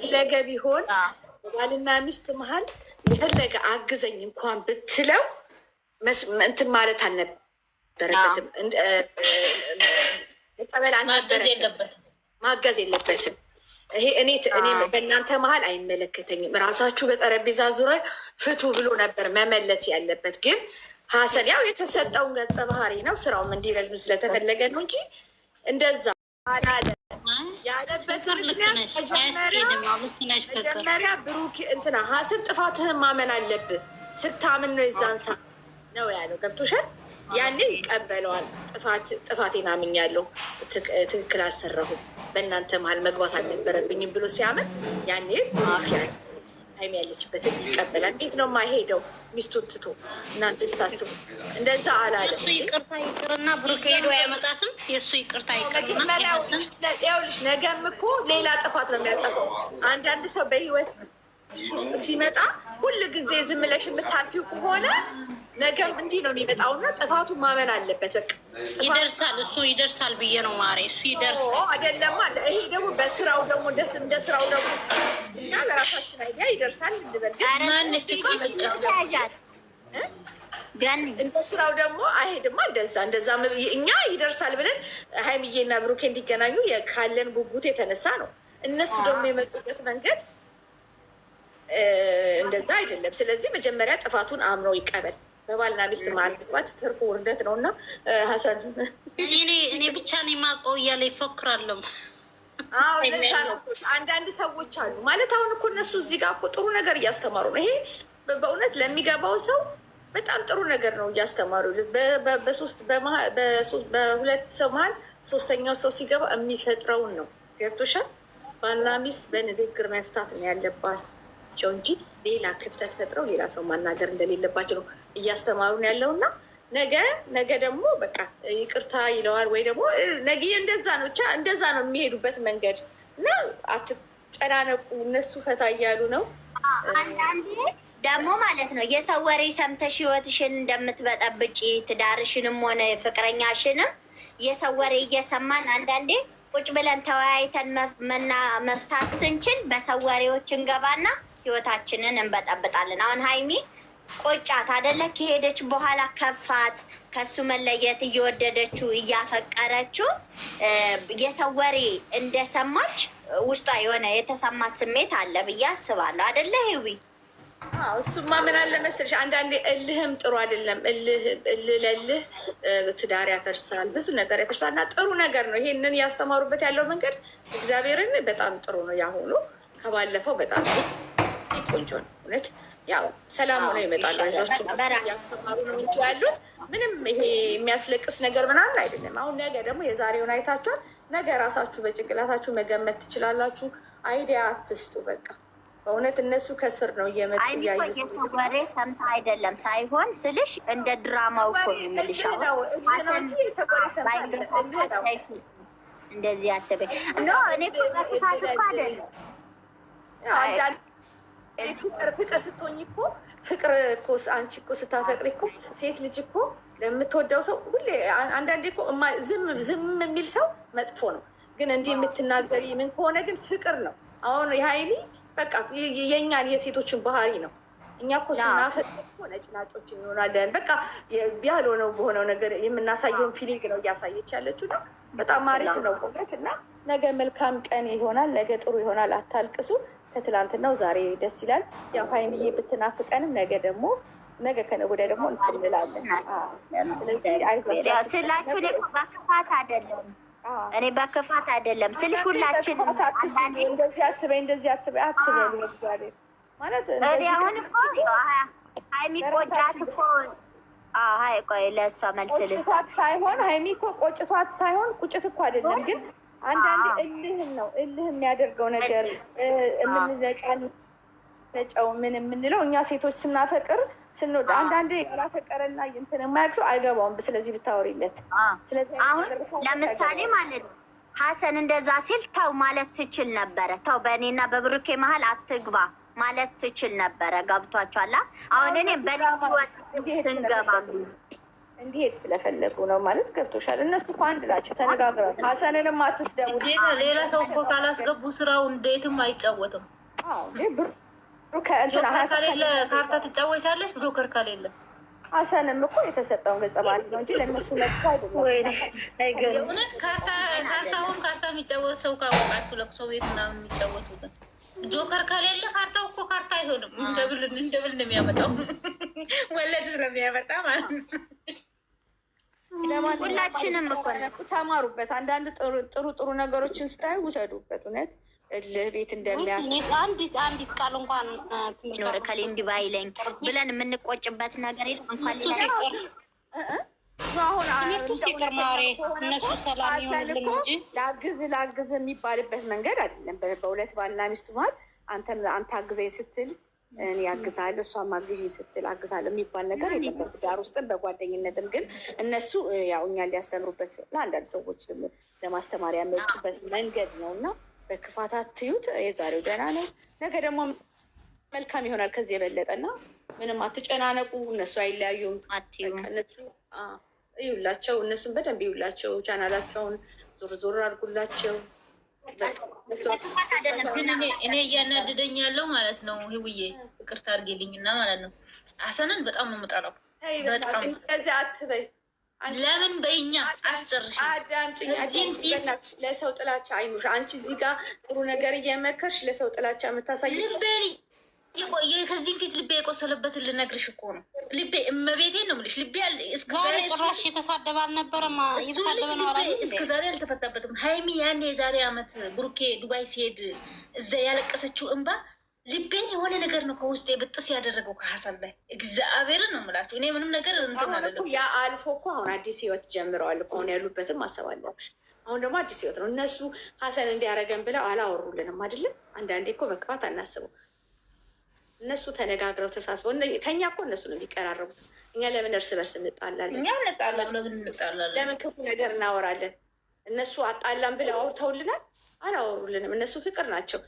የፈለገ ቢሆን ባልና ሚስት መሀል የፈለገ አግዘኝ እንኳን ብትለው እንትን ማለት አልነበረበትም። ማገዝ የለበትም። ይሄ እኔ በእናንተ መሀል አይመለከተኝም፣ ራሳችሁ በጠረጴዛ ዙሪያ ፍቱ ብሎ ነበር መመለስ ያለበት። ግን ሀሰን ያው የተሰጠውን ገጸ ባህሪ ነው፣ ስራውም እንዲረዝም ስለተፈለገ ነው እንጂ እንደዛ ያለበት ምክንያት መጀመሪያ ብሩክ እንትና ሀሰን ጥፋትህን ማመን አለብህ። ስታምን ነው የዛን ሰዓት ነው ያለው። ገብቶሻል? ያኔ ይቀበለዋል። ጥፋቴን አምኛለሁ፣ ትክክል አልሰራሁም፣ በእናንተ መሀል መግባት አልነበረብኝም ብሎ ሲያምን ያኔ ሀይሚ ያለችበትን ይቀበላል። እንዴት ነው የማይሄደው? ሚስቱን ትቶ እናንተ ስታስቡ እንደዛ አላለ። እሱ ይቅርታ ይቅርና ብሩክ ሄዶ ያመጣትም የእሱ ይቅርታ ይቅርና ይኸውልሽ፣ ነገም እኮ ሌላ ጥፋት ነው የሚያጠፋው። አንዳንድ ሰው በህይወት ውስጥ ሲመጣ ሁል ጊዜ ዝም ብለሽ የምታልፊው ከሆነ ነገም እንዲህ ነው የሚመጣውና ጥፋቱን ማመን አለበት። በቃ ይደርሳል፣ እሱ ይደርሳል ብዬ ነው ማሬ፣ እሱ ይደርሳል። አይደለም አለ ይሄ ደግሞ በስራው ደግሞ እንደ ስራው ደግሞ እኛ ለራሳችን አይዲያ ይደርሳል እንበል፣ እንደ ስራው ደግሞ አይሄድማ። እንደዛ እኛ ይደርሳል ብለን ሀይሚዬና ብሩኬ እንዲገናኙ ካለን ጉጉት የተነሳ ነው። እነሱ ደግሞ የመጡበት መንገድ እንደዛ አይደለም። ስለዚህ መጀመሪያ ጥፋቱን አምኖ ይቀበል። በባልና ሚስት መሀል መግባት ትርፉ ውርደት ነው። እና ሀሰን እኔ ብቻ ነው የማውቀው እያለ ይፎክራለሁ። ለዛ ነው አንዳንድ ሰዎች አሉ ማለት አሁን እኮ እነሱ እዚህ ጋር እኮ ጥሩ ነገር እያስተማሩ ነው። ይሄ በእውነት ለሚገባው ሰው በጣም ጥሩ ነገር ነው እያስተማሩ። በሁለት ሰው መሀል ሶስተኛው ሰው ሲገባ የሚፈጥረውን ነው። ገብቶሻል? ባልና ሚስት በንግግር መፍታት ነው ያለባቸው እንጂ ሌላ ክፍተት ፈጥረው ሌላ ሰው ማናገር እንደሌለባቸው ነው እያስተማሩን ያለው። እና ነገ ደግሞ በቃ ይቅርታ ይለዋል ወይ ደግሞ ነገ እንደዛ ነው ብቻ እንደዛ ነው የሚሄዱበት መንገድ። እና አትጨናነቁ፣ እነሱ ፈታ እያሉ ነው። አንዳንዴ ደግሞ ማለት ነው የሰው ወሬ ሰምተሽ ህይወትሽን እንደምትበጠብጪ ትዳርሽንም ሆነ ፍቅረኛሽንም የሰው ወሬ እየሰማን አንዳንዴ ቁጭ ብለን ተወያይተን መፍታት ስንችል በሰው ወሬዎች እንገባና ህይወታችንን እንበጠብጣለን። አሁን ሀይሚ ቆጫት አደለ? ከሄደች በኋላ ከፋት፣ ከሱ መለየት እየወደደችው እያፈቀረችው የሰው ወሬ እንደሰማች ውስጧ የሆነ የተሰማት ስሜት አለ ብዬ አስባለሁ። አደለ ህዊ? እሱማ ምን አለ መሰለሽ፣ አንዳንዴ እልህም ጥሩ አይደለም። እልህ ለልህ ትዳር ያፈርሳል፣ ብዙ ነገር ያፈርሳል። እና ጥሩ ነገር ነው ይሄንን ያስተማሩበት ያለው መንገድ እግዚአብሔርን በጣም ጥሩ ነው። ያሁኑ ከባለፈው በጣም ቆንጆ ነው። እውነት ያው ሰላም ሆነው ይመጣሉ። አይዟችሁ ያስተማሩ ነው እንጂ ያሉት ምንም ይሄ የሚያስለቅስ ነገር ምናምን አይደለም። አሁን ነገ ደግሞ የዛሬውን አይታችኋል። ነገ ራሳችሁ በጭንቅላታችሁ መገመት ትችላላችሁ። አይዲያ አትስጡ በቃ። በእውነት እነሱ ከስር ነው እየመጡ እያዩ ወሬ ሰምታ አይደለም ሳይሆን ስልሽ እንደ ድራማው እኮ ነው የምልሽ። እንደዚህ አትበይ። ኖ እኔ እኮ በክፋት እኮ አይደለም። ፍቅር ስትሆኝ እኮ ፍቅር እኮ አንቺ እኮ ስታፈቅሪ እኮ ሴት ልጅ እኮ ለምትወደው ሰው ሁሌ አንዳንዴ እኮ ዝም የሚል ሰው መጥፎ ነው። ግን እንዲህ የምትናገሪ ምን ከሆነ ግን ፍቅር ነው። አሁን የሀይሚ በቃ የእኛን የሴቶችን ባህሪ ነው። እኛ እኮ ስናፈቅር እኮ ነጭናጮች እንሆናለን። በቃ ያልሆነው በሆነው ነገር የምናሳየውን ፊሊንግ ነው እያሳየች ያለችው ነው። በጣም አሪፍ ነው እውነት። እና ነገ መልካም ቀን ይሆናል። ነገ ጥሩ ይሆናል። አታልቅሱ። ከትላንትናው ዛሬ ደስ ይላል። ያው ሀይሚዬ ብትናፍቀንም ነገ ከነገ ወዲያ ደግሞ እንላለን። ስለዚህ ስላችሁ በክፋት አይደለም፣ እኔ በክፋት አይደለም ስልሽ ሁላችንም እንደዚህ አትበይ አትበሉ ማለት እኔ አሁን እኮ ሀይሚ ቆጫት እኮ ቆይ ለእሷ መልስ ቆጭቷት ሳይሆን ሀይሚ እኮ ቆጭቷት ሳይሆን ቁጭት እኮ አይደለም ግን አንዳንድ እልህን ነው እልህ የሚያደርገው ነገር የምንነጫው ምን የምንለው እኛ ሴቶች ስናፈቅር ስንወድ አንዳንዴ ያላፈቀረና እንትን የማያውቅ ሰው አይገባውም። ስለዚህ ብታወሪለት አሁን ለምሳሌ ማለት ነው ሀሰን እንደዛ ሲል ተው ማለት ትችል ነበረ። ተው በእኔና በብሩኬ መሀል አትግባ ማለት ትችል ነበረ። ገብቷችኋል? አሁን እኔ በህይወት ስንገባ እንዲሄድ ስለፈለጉ ነው ማለት ገብቶሻል። እነሱ እኮ አንድ ናቸው፣ ተነጋግረው ሀሰንንም አትስደቡ። ሌላ ሰው እኮ ካላስገቡ ስራው እንዴትም አይጫወትም። ከሌለ ካርታ ትጫወቻለች፣ ጆከር ከሌለ ሀሰንም እኮ የተሰጠውን ገጸ ባህሪ ነው እንጂ ለእነሱ መጥፎ አይደለም። የእውነት ካርታውን ካርታ የሚጫወት ሰው ካወቃችሁ ለቅሶ ቤት ምናምን የሚጫወቱትን ጆከር ከሌለ ካርታው እኮ ካርታ አይሆንም። እንደብል ነው የሚያመጣው ወለድ ስለሚያመጣ ማለት ነው። ሁላችንም እኮ ተማሩበት። አንዳንድ ጥሩ ነገሮችን ስታዩ ውሰዱበት። እውነት እልህ ቤት አንዲት ቃል እንኳን ኖር ከሌ እንዲህ ባይለኝ ብለን የምንቆጭበት ነገር የለም። እንኳን ትምህርቱ ሲቀር ማሬ እነሱ ሰላም ይሆንልን እንጂ ላግዝ የሚባልበት መንገድ አይደለም። በሁለት ባልና ሚስት መሀል አንተ አግዘኝ ስትል እኔ አግዛለሁ፣ እሷም አግዥኝ ስትል አግዛለሁ የሚባል ነገር የለም። በትዳር ውስጥም በጓደኝነትም ግን እነሱ ያው እኛን ሊያስተምሩበት ለአንዳንድ ሰዎች ለማስተማሪያ የሚወጡበት መንገድ ነው እና በክፋት አትዩት። የዛሬው ደህና ነው፣ ነገ ደግሞ መልካም ይሆናል ከዚህ የበለጠ እና ምንም አትጨናነቁ። እነሱ አይለያዩም። እነሱ እዩላቸው፣ እነሱን በደንብ እዩላቸው። ቻናላቸውን ዞር አድርጉላቸው። እኔ እያናደደኝ ያለው ማለት ነው ህውዬ ይቅርታ አድርጌልኝና ማለት ነው ሀሰንን በጣም ነው የምጠላው። በጣም ከዚህ አትበይ። ለምን በእኛ አስጨርሽ አዳምጪኝ። ለሰው ጥላቻ አይኑሽ። አንቺ እዚህ ጋር ጥሩ ነገር እየመከርሽ ለሰው ጥላቻ የምታሳይ ከዚህም ፊት ልቤ የቆሰለበትን ልነግርሽ እኮ ነው። ልቤ እመቤቴን ነው የምልሽ። ልቤ ጭራሽ የተሳደበ አልነበረም። እስከ ዛሬ አልተፈታበትም። ሀይሚ ያኔ የዛሬ አመት ብሩኬ ዱባይ ሲሄድ እዛ ያለቀሰችው እንባ ልቤን የሆነ ነገር ነው ከውስጤ ብጥስ ያደረገው ከሀሰን ላይ እግዚአብሔርን ነው የምላችሁ። እኔ ምንም ነገር ያ አልፎ እኮ አሁን አዲስ ህይወት ጀምረዋል እኮ አሁን ያሉበትም ማሰብ አለብሽ። አሁን ደግሞ አዲስ ህይወት ነው። እነሱ ሀሰን እንዲያደርገን ብለው አላወሩልንም አይደለም። አንዳንዴ እኮ በክፋት አናስበው። እነሱ ተነጋግረው ተሳስበው ከኛ እኮ እነሱ ነው የሚቀራረቡት። እኛ ለምን እርስ በርስ እንጣላለን? እኛ እንጣላለን። ለምን ክፉ ነገር እናወራለን? እነሱ አጣላን ብለው አውርተውልናል? አላወሩልንም። እነሱ ፍቅር ናቸው።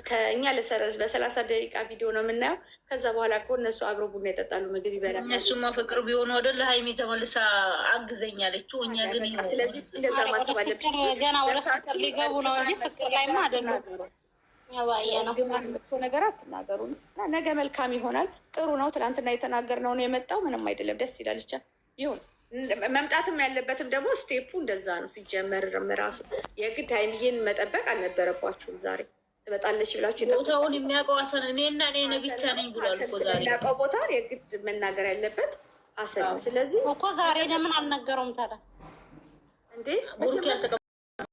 ከእኛ በ30 ደቂቃ ቪዲዮ ነው የምናየው። ከዛ በኋላ እኮ እነሱ አብረው ቡና ይጠጣሉ፣ ምግብ ይበላል። እነሱማ ፍቅር ቢሆኑ ወደ ለሀይሚ ተመልሳ አግዘኛለችው። እኛ ግን ስለዚህ እንደዛ ማሰብ አለብሽ። ገና ወደ ፍቅር ሊገቡ ነው እንጂ ፍቅር ላይማ አይደለም። መጥፎ ነገር አትናገሩ። ነገ መልካም ይሆናል። ጥሩ ነው። ትናንትና የተናገርነው ነው የመጣው። ምንም አይደለም። ደስ ይላል። ብቻ ይሁን። መምጣትም ያለበትም ደግሞ ስቴፑ እንደዛ ነው። ሲጀመር ራሱ የግድ ሀይሚዬን መጠበቅ አልነበረባችሁም። ዛሬ ትመጣለች ብላችሁ ቦታውን የሚያውቀው ሀሰን እኔና እኔ ብቻ ነኝ ብሏል እኮ ዛሬ። የሚያውቀው ቦታ የግድ መናገር ያለበት ሀሰን። ስለዚህ እኮ ዛሬ ለምን አልነገረውም ታዲያ እንዴ?